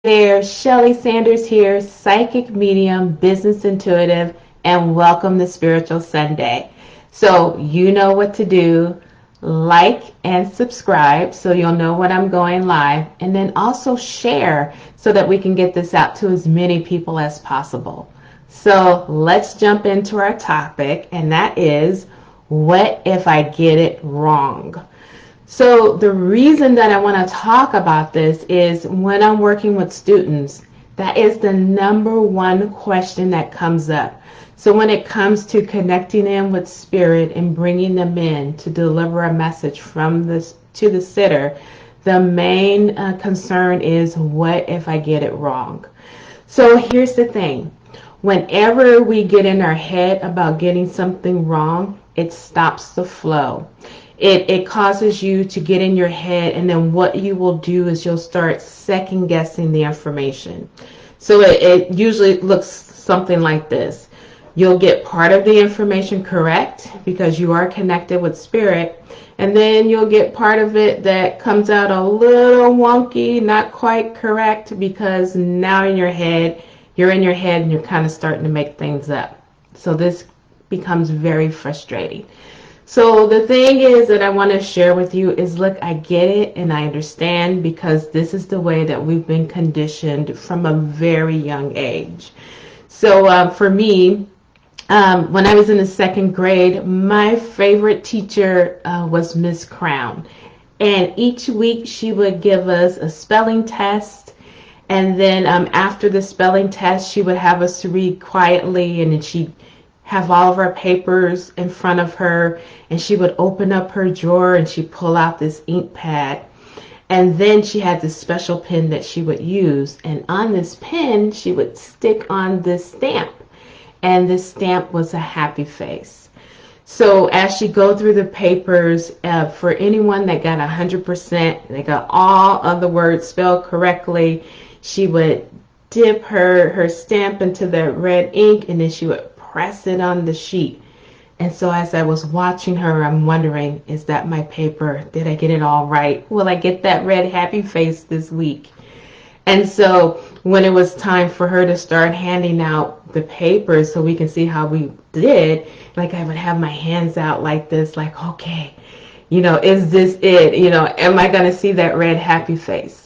There, Shelley Sanders here, psychic medium, business intuitive, and welcome to Spiritual Sunday. So you know what to do. Like and subscribe so you'll know when I'm going live, and then also share so that we can get this out to as many people as possible. So let's jump into our topic, and that is, what if I get it wrong? So the reason that I want to talk about this is when I'm working with students, that is the number one question that comes up. So when it comes to connecting in with spirit and bringing them in to deliver a message from this to the sitter, the main concern is, what if I get it wrong? So here's the thing. Whenever we get in our head about getting something wrong, it stops the flow. It causes you to get in your head, and then what you will do is you'll start second guessing the information. So it usually looks something like this. You'll get part of the information correct because you are connected with spirit, and then you'll get part of it that comes out a little wonky, not quite correct, because now you're in your head and you're kind of starting to make things up. So this becomes very frustrating. So the thing is that I want to share with you is, look, I get it and I understand, because this is the way that we've been conditioned from a very young age. So for me, when I was in the second grade, my favorite teacher was Miss Crown. And each week she would give us a spelling test. And then after the spelling test, she would have us to read quietly, and then she'd have all of our papers in front of her, and she would open up her drawer and she'd pull out this ink pad, and then she had this special pen that she would use, and on this pen she would stick on this stamp, and this stamp was a happy face. So as she go through the papers, for anyone that got 100%, they got all of the words spelled correctly, she would dip her stamp into the red ink, and then she would press it on the sheet. And so as I was watching her, I'm wondering, is that my paper? Did I get it all right? Will I get that red happy face this week? And so when it was time for her to start handing out the papers so we can see how we did, like, I would have my hands out like this, like, okay, is this it? Am I going to see that red happy face?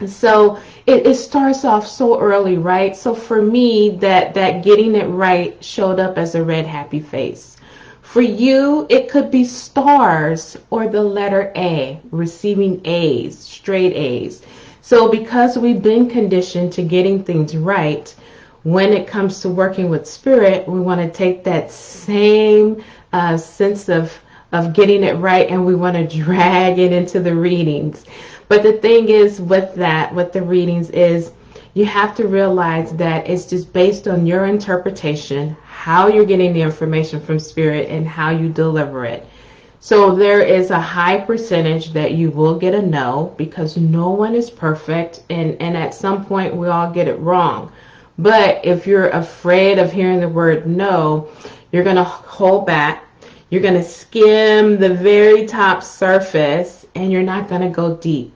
So it starts off so early, right? So for me, that getting it right showed up as a red happy face. For you, it could be stars or the letter A, receiving A's, straight A's. So because we've been conditioned to getting things right, when it comes to working with spirit, we want to take that same sense of getting it right, and we want to drag it into the readings. But the thing is with the readings, is you have to realize that it's just based on your interpretation, how you're getting the information from spirit, and how you deliver it. So there is a high percentage that you will get a no, because no one is perfect, and at some point we all get it wrong. But if you're afraid of hearing the word no, you're going to hold back. You're going to skim the very top surface, and you're not going to go deep.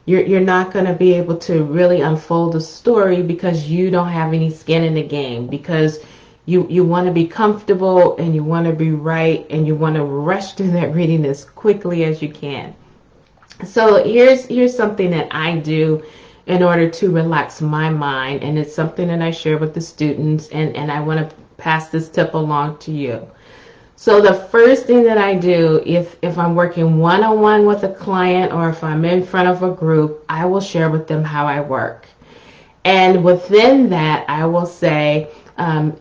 You're not going to be able to really unfold the story, because you don't have any skin in the game, because you want to be comfortable, and you want to be right, and you want to rush through that reading as quickly as you can. So here's something that I do in order to relax my mind, and it's something that I share with the students, and I want to pass this tip along to you. So the first thing that I do, if I'm working one-on-one with a client, or if I'm in front of a group, I will share with them how I work. And within that, I will say,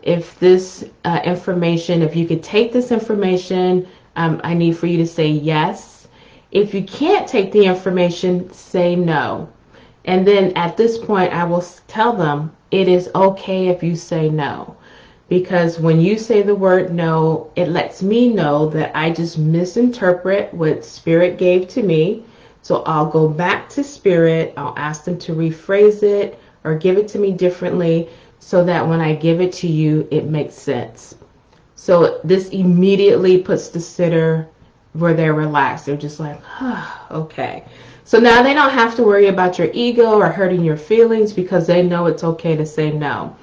if this information, if you could take this information, I need for you to say yes. If you can't take the information, say no. And then at this point, I will tell them, it is okay if you say no. Because when you say the word no, it lets me know that I just misinterpret what spirit gave to me. So I'll go back to spirit. I'll ask them to rephrase it or give it to me differently, so that when I give it to you, it makes sense. So this immediately puts the sitter where they're relaxed. They're just like, okay. So now they don't have to worry about your ego or hurting your feelings because they know it's okay to say no.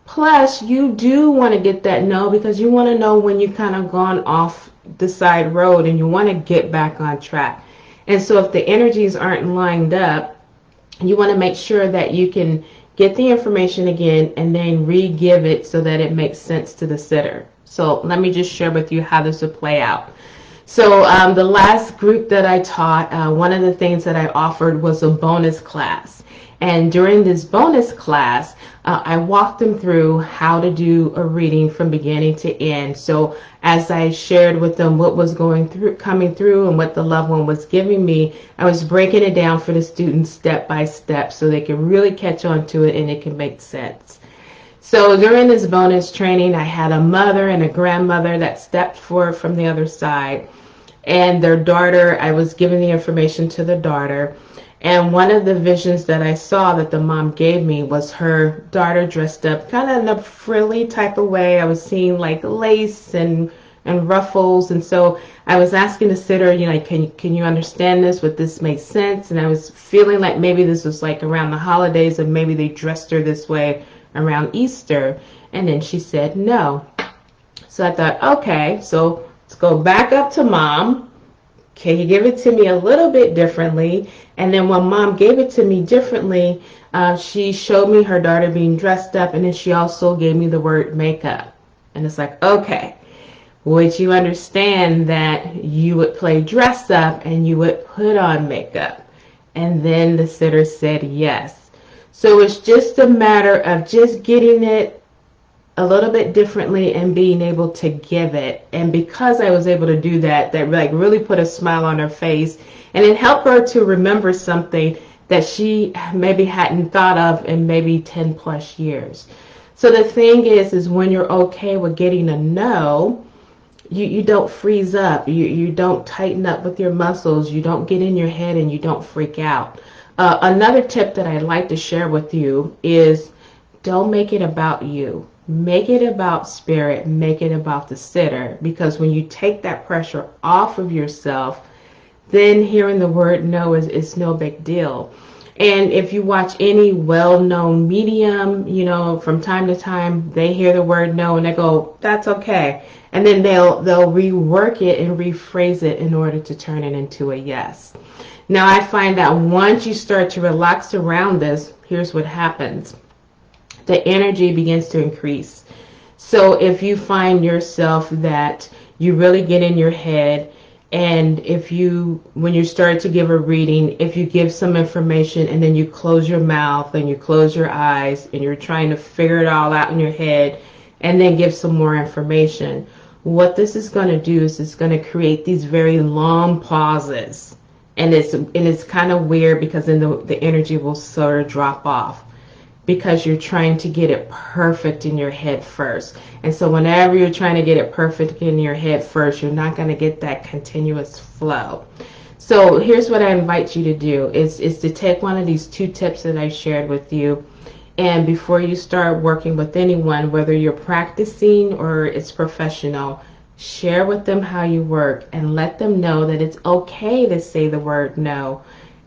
Plus, you do want to get that no because you want to know when you've kind of gone off the side road and you want to get back on track. And so if the energies aren't lined up, you want to make sure that you can get the information again and then re-give it so that it makes sense to the sitter. So let me just share with you how this would play out. So the last group that I taught, one of the things that I offered was a bonus class. And during this bonus class, I walked them through how to do a reading from beginning to end. So as I shared with them what was coming through and what the loved one was giving me, I was breaking it down for the students step by step so they can really catch on to it and it can make sense. So during this bonus training, I had a mother and a grandmother that stepped forward from the other side. And their daughter, I was giving the information to the daughter. And one of the visions that I saw that the mom gave me was her daughter dressed up kind of in a frilly type of way. I was seeing like lace and ruffles. And so I was asking the sitter, you know, can you understand this? Would this make sense? And I was feeling like maybe this was like around the holidays and maybe they dressed her this way around Easter. And then she said no. So I thought, okay, so let's go back up to mom. Can you give it to me a little bit differently? And then when mom gave it to me differently, she showed me her daughter being dressed up, and then she also gave me the word makeup. And it's like, okay, would you understand that you would play dress up and you would put on makeup? And then the sitter said yes. So it's just a matter of just getting it a little bit differently and being able to give it. And because I was able to do that, that like really put a smile on her face, and it helped her to remember something that she maybe hadn't thought of in maybe 10 plus years. So the thing is when you're okay with getting a no, you don't freeze up, you don't tighten up with your muscles, you don't get in your head, and you don't freak out. Another tip that I'd like to share with you is don't make it about you. Make it about spirit, make it about the sitter, because when you take that pressure off of yourself, then hearing the word no is no big deal. And if you watch any well-known medium, you know, from time to time, they hear the word no and they go, that's okay. And then they'll rework it and rephrase it in order to turn it into a yes. Now, I find that once you start to relax around this, here's what happens. The energy begins to increase. So if you find yourself that you really get in your head, and when you start to give a reading, if you give some information and then you close your mouth and you close your eyes and you're trying to figure it all out in your head and then give some more information, what this is going to do is it's going to create these very long pauses. And it's kind of weird because then the energy will sort of drop off, because you're trying to get it perfect in your head first. And so whenever you're trying to get it perfect in your head first, you're not going to get that continuous flow. So here's what I invite you to do is to take one of these 2 tips that I shared with you, and before you start working with anyone, whether you're practicing or it's professional, share with them how you work and let them know that it's okay to say the word no.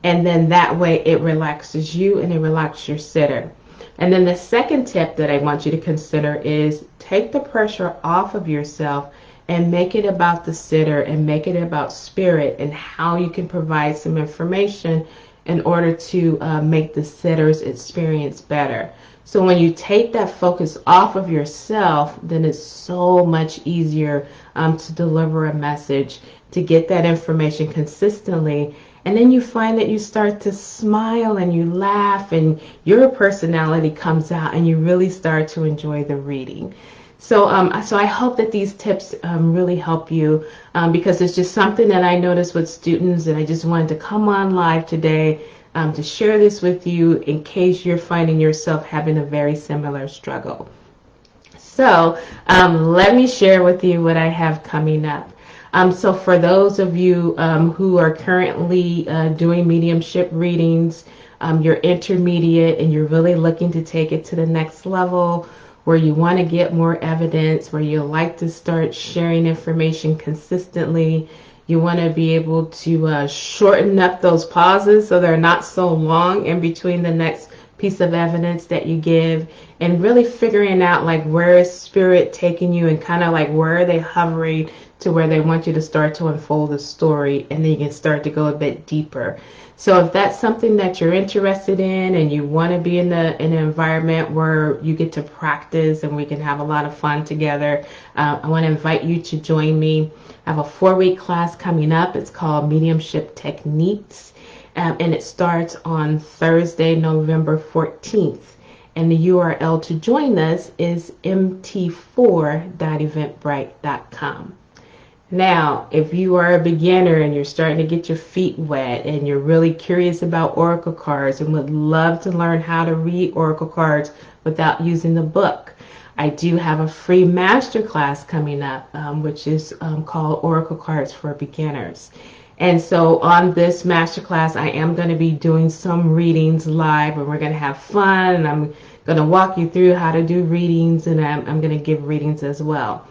And then that way it relaxes you and it relaxes your sitter. And then the second tip that I want you to consider is take the pressure off of yourself and make it about the sitter and make it about spirit and how you can provide some information in order to make the sitter's experience better. So when you take that focus off of yourself, then it's so much easier to deliver a message, to get that information consistently. And then you find that you start to smile and you laugh and your personality comes out and you really start to enjoy the reading. So I hope that these tips really help you, because it's just something that I noticed with students, and I just wanted to come on live today to share this with you in case you're finding yourself having a very similar struggle. So let me share with you what I have coming up. So for those of you who are currently doing mediumship readings, you're intermediate and you're really looking to take it to the next level, where you want to get more evidence, where you like to start sharing information consistently, You want to be able to shorten up those pauses so they're not so long in between the next piece of evidence that you give, and really figuring out like where is spirit taking you, and kind of like where are they hovering to where they want you to start to unfold the story, and then you can start to go a bit deeper. So if that's something that you're interested in and you want to be in an environment where you get to practice and we can have a lot of fun together, I want to invite you to join me. I have a 4-week class coming up. It's called Mediumship Techniques, and it starts on Thursday, November 14th. And the URL to join us is mt4.eventbrite.com. Now, if you are a beginner and you're starting to get your feet wet and you're really curious about oracle cards and would love to learn how to read oracle cards without using the book, I do have a free masterclass coming up, which is called Oracle Cards for Beginners. And so on this masterclass, I am going to be doing some readings live, and we're going to have fun, and I'm going to walk you through how to do readings, and I'm going to give readings as well.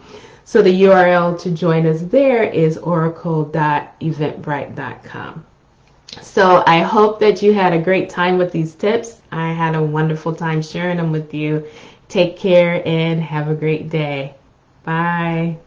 So the URL to join us there is oracle.eventbrite.com. So I hope that you had a great time with these tips. I had a wonderful time sharing them with you. Take care and have a great day. Bye.